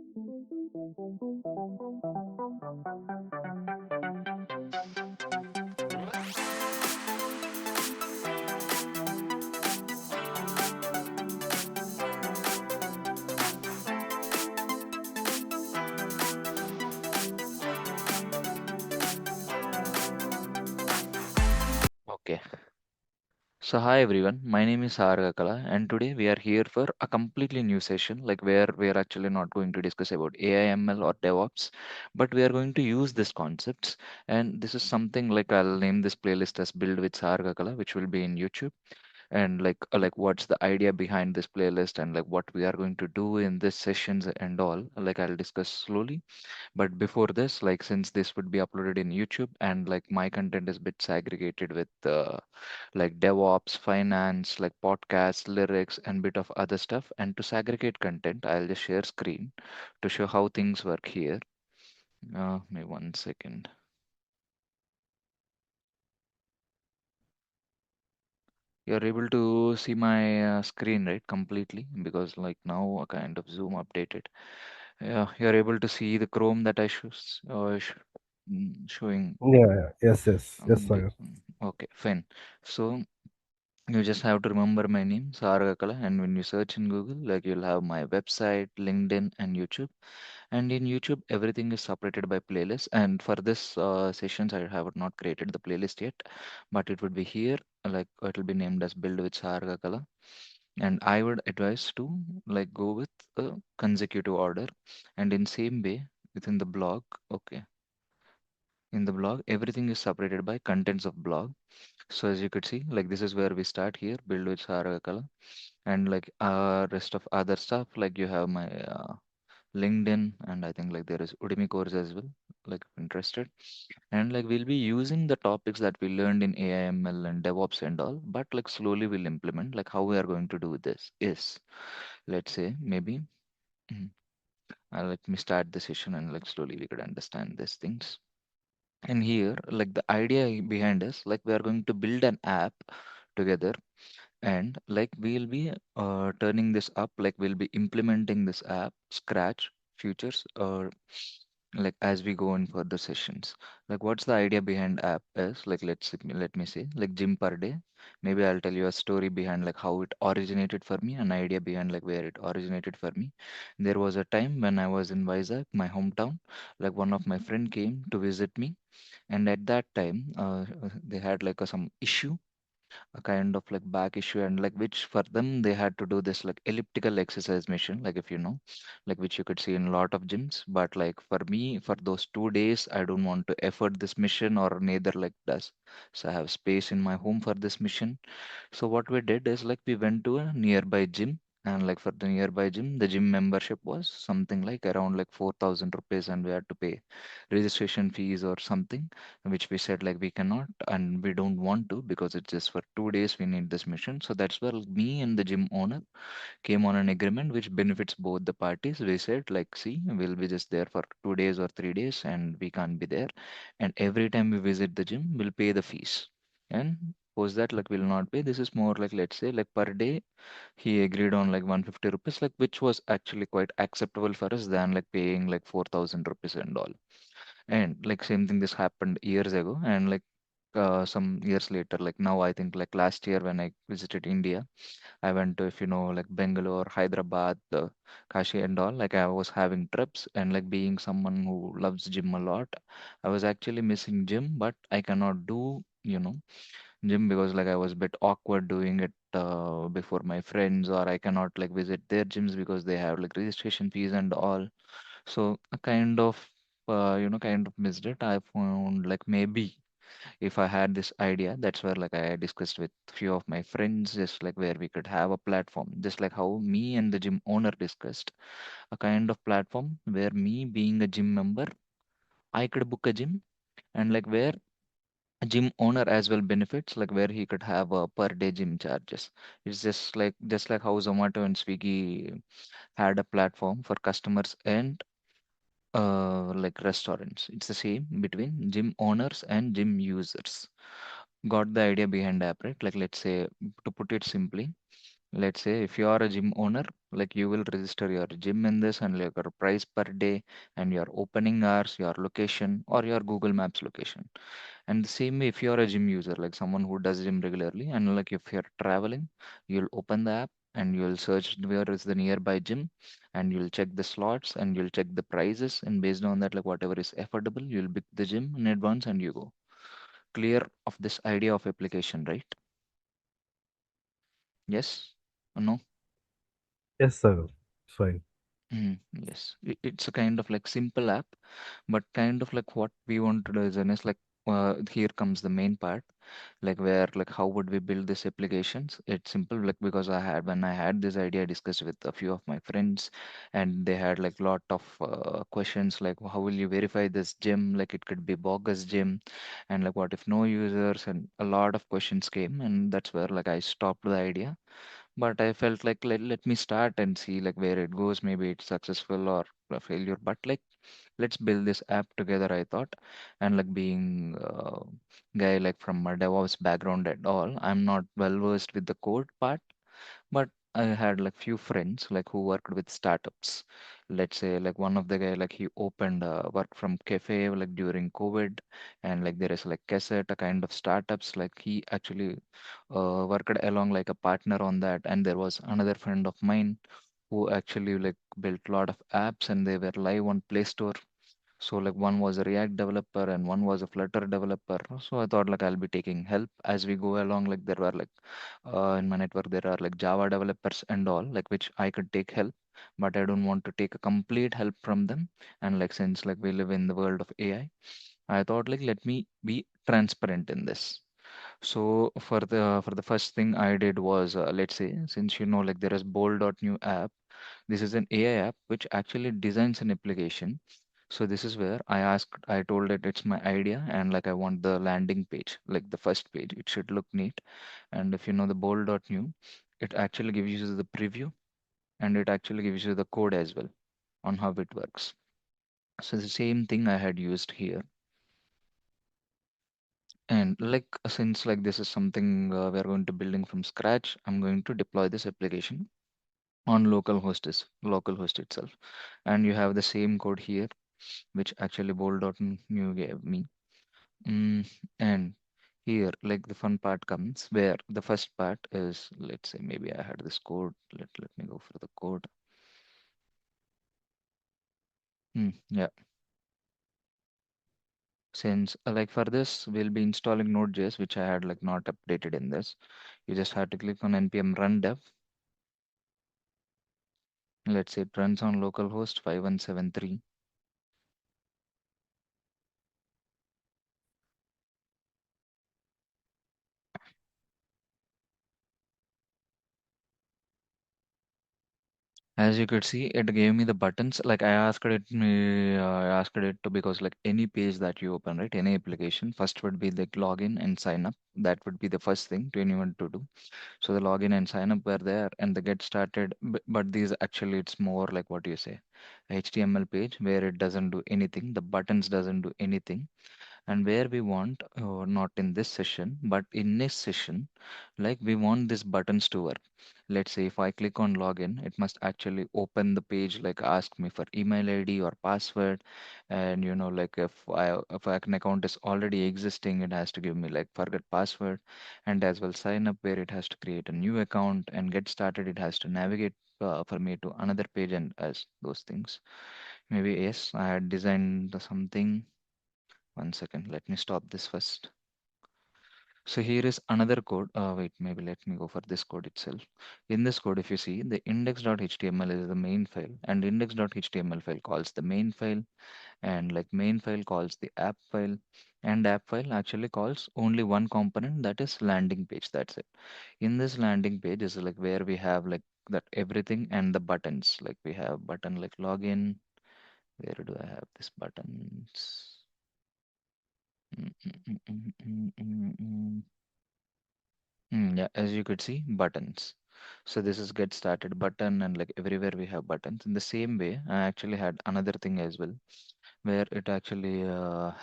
Okay. So hi everyone, my name is Sagar Kakkala and today we are here for a completely new session like where we are actually not going to discuss about AI, ML or DevOps, but we are going to use these concepts and this is something like I'll name this playlist as Build with Sagar Kakkala, which will be in YouTube, and like what's the idea behind this playlist and like what we are going to do in this sessions and all, like I'll discuss slowly. But before this, like since this would be uploaded in YouTube and like my content is bit segregated with like DevOps, finance, like podcasts, lyrics, and bit of other stuff. And to segregate content, I'll just share screen to show how things work here. Maybe 1 second. You're able to see my screen, right? Completely because like now a kind of zoom updated. Yeah, you're able to see the Chrome that I showing. Yeah, yes, yes, yes, Sagar. Okay, fine. So you just have to remember my name, Sarakakala, and when you search in Google, like you'll have my website, LinkedIn, and YouTube. And in YouTube, everything is separated by playlist. And for this sessions, I have not created the playlist yet, but it would be here. Like it will be named as Build with Sarakakala. And I would advise to like go with a consecutive order. And in same way, within the blog, okay, in the blog, everything is separated by contents of blog. So as you could see, like this is where we start here, build with Sarakala, and like rest of other stuff, like you have my LinkedIn, and I think like there is Udemy course as well, like if interested. And like we'll be using the topics that we learned in AIML and DevOps and all, but like slowly we'll implement. Like how we are going to do this is, let's say maybe, mhm, let me start the session and like slowly we could understand these things. And here, like the idea behind is like we are going to build an app together, and like we'll be turning this up, like we'll be implementing this app scratch futures or like as we go in further sessions. Like what's the idea behind app is like let me say like gym per day. Maybe I'll tell you a story behind like how it originated for me, an idea behind like where it originated for me. There was a time when I was in Vizag, my hometown. Like one of my friend came to visit me, and at that time they had like some issue, a kind of like back issue, and like which for them they had to do this like elliptical exercise machine, like if you know, like which you could see in a lot of gyms. But like for me, for those 2 days I don't want to effort this mission or neither like does, so I have space in my home for this mission. So what we did is like we went to a nearby gym, and like for the nearby gym, the gym membership was something like around like 4,000 rupees, and we had to pay registration fees or something, which we said like we cannot and we don't want to because it's just for 2 days we need this mission. So that's where me and the gym owner came on an agreement which benefits both the parties. We said like, see, we'll be just there for 2 days or 3 days, and we can't be there. And every time we visit the gym, we'll pay the fees. And post that like will not pay. This is more like let's say like per day he agreed on like 150 rupees, like which was actually quite acceptable for us than like paying like 4,000 rupees and all. And like same thing this happened years ago, and like some years later, like now I think like last year when I visited India, I went to, if you know, like Bangalore, Hyderabad, Kashi and all. Like I was having trips, and like being someone who loves gym a lot, I was actually missing gym, but I cannot do, gym because like I was a bit awkward doing it before my friends, or I cannot like visit their gyms because they have like registration fees and all. So I kind of, kind of missed it. I found like maybe if I had this idea, that's where like I discussed with few of my friends, just like where we could have a platform, just like how me and the gym owner discussed, a kind of platform where me being a gym member, I could book a gym, and like where a gym owner as well benefits, like where he could have a per day gym charges. It's just like how Zomato and Swiggy had a platform for customers and like restaurants. It's the same between gym owners and gym users. Got the idea behind the app, right? Like let's say, to put it simply, Let's say if you are a gym owner, like you will register your gym in this and like your price per day and your opening hours, your location or your Google Maps location. And the same way if you are a gym user, like someone who does gym regularly, and like if you're traveling, you'll open the app and you'll search where is the nearby gym and you'll check the slots and you'll check the prices, and based on that, like whatever is affordable, you'll book the gym in advance and you go. Clear of this idea of application, right? Yes or no? Yes, Sagar. It's fine. Yes, it's a kind of like simple app, but kind of like what we want to do is like here comes the main part, like where like how would we build these applications? It's simple, like because when I had this idea, I discussed with a few of my friends, and they had like lot of questions like how will you verify this gym? Like it could be bogus gym, and like what if no users? And a lot of questions came, and that's where like I stopped the idea, but I felt like let me start and see like where it goes. Maybe it's successful or a failure, but like let's build this app together, I thought. And like being guy like from a DevOps background at all, I'm not well versed with the code part, but I had like few friends like who worked with startups. Let's say like one of the guy like he opened work from cafe like during COVID, and like there is like cassette a kind of startups like he actually worked along like a partner on that. And there was another friend of mine who actually like built a lot of apps and they were live on Play Store. So like one was a React developer and one was a Flutter developer. So I thought like I'll be taking help as we go along. Like there were like in my network there are like Java developers and all like which I could take help, but I don't want to take a complete help from them. And like since like we live in the world of I thought like let me be transparent in this. So for the first thing I did was let's say since you know like there is bold.new app, this is an AI app which actually designs an application. So this is where I told it it's my idea and like I want the landing page, like the first page. It should look neat. And if you know the bold.new, it actually gives you the preview and it actually gives you the code as well on how it works. So the same thing I had used here. And like since like this is something we're going to building from scratch, I'm going to deploy this application on local host itself. And you have the same code here which actually bold.new gave me. Mm, and here, like the fun part comes where the first part is, let's say maybe I had this code. Let me go for the code. Yeah, since like for this, we'll be installing Node.js, which I had like not updated in this. You just have to click on npm run dev. Let's say it runs on localhost 5173. As you could see, it gave me the buttons. Like I asked it to because like any page that you open, right, any application, first would be like login and sign up. That would be the first thing to anyone to do. So the login and sign up were there, and the get started. But these actually, it's more like what you say, HTML page where it doesn't do anything. The buttons doesn't do anything, and where we want not in this session but in this session, like we want these buttons to work. Let's say if I click on login, it must actually open the page, like ask me for email ID or password. And you know like if an account is already existing, it has to give me like forget password. And as well sign up where it has to create a new account, and get started it has to navigate for me to another page, and as those things. Maybe yes, I had designed something. One second, let me stop this first. So here is another code. Wait, maybe let me go for this code itself. In this code, if you see, the index.html is the main file, and index.html file calls the main file, and like main file calls the app file, and app file actually calls only one component, that is landing page. That's it. In this landing page is like where we have like that everything and the buttons. Like we have button like login. Where do I have this buttons? Mm, mm, mm, mm, mm, mm, mm. Yeah, as you could see, buttons. So this is get started button, and like everywhere we have buttons. In the same way, I actually had another thing as well, where it actually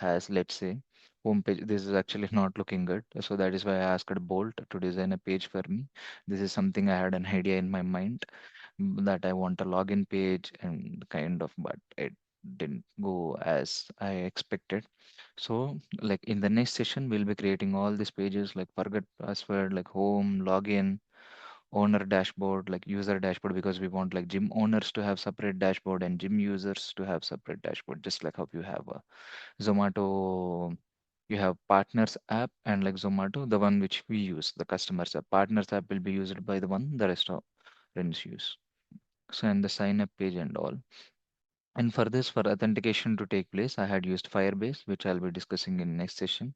has, let's say, home page. This is actually not looking good. So that is why I asked Bolt to design a page for me. This is something I had an idea in my mind, that I want a login page and kind of, but it didn't go as I expected. So, like in the next session, we'll be creating all these pages like forget password, like home, login, owner dashboard, like user dashboard, because we want like gym owners to have separate dashboard and gym users to have separate dashboard, just like how you have a Zomato, you have partners app, and like Zomato, the one which we use, the customers app. Partners app will be used by the one the restaurants use. So, and the sign up page and all. And for this, for authentication to take place, I had used Firebase, which I'll be discussing in next session.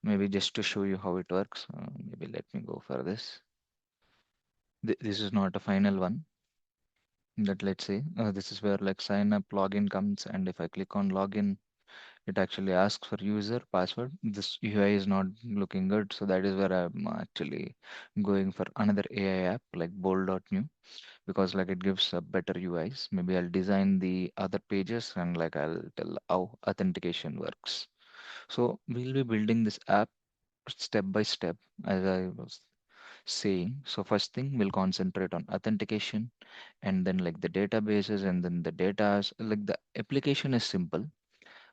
Maybe just to show you how it works. Maybe let me go for this. This is not a final one. That let's say this is where like sign up login comes, and if I click on login, it actually asks for user password. This UI is not looking good, so that is where I'm actually going for another AI app like bold.new, because like it gives better UIs. Maybe I'll design the other pages and like I'll tell how authentication works. So we'll be building this app step by step, as I was saying. So first thing, we'll concentrate on authentication, and then like the databases, and then the data. Like the application is simple,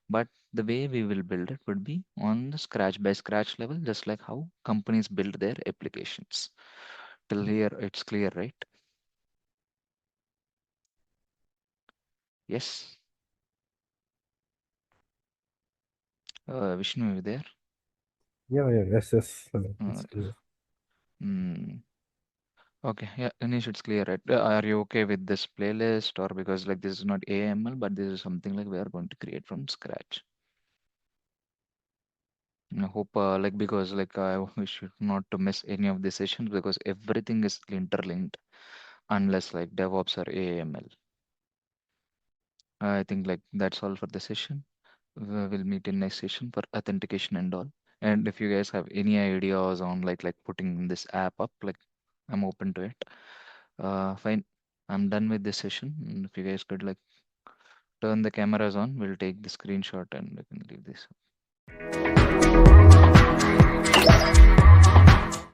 but the way we will build it would be on the scratch by scratch level, just like how companies build their applications. Till here, it's clear, right? Yes. Vishnu, you there? Yeah, yeah, yes, yes. Uh, It's clear. mm, okay, yeah, Anish, it's clear, right? Are you okay with this playlist, or because like this is not AML, but this is something like we are going to create from scratch? I hope, like, because like I wish you not to miss any of the sessions, because everything is interlinked unless like DevOps or AML. I think like that's all for the session. We'll meet in next session for authentication and all. And if you guys have any ideas on like putting this app up, like I'm open to it. Fine. I'm done with this session. And if you guys could like turn the cameras on, we'll take the screenshot and we can leave this.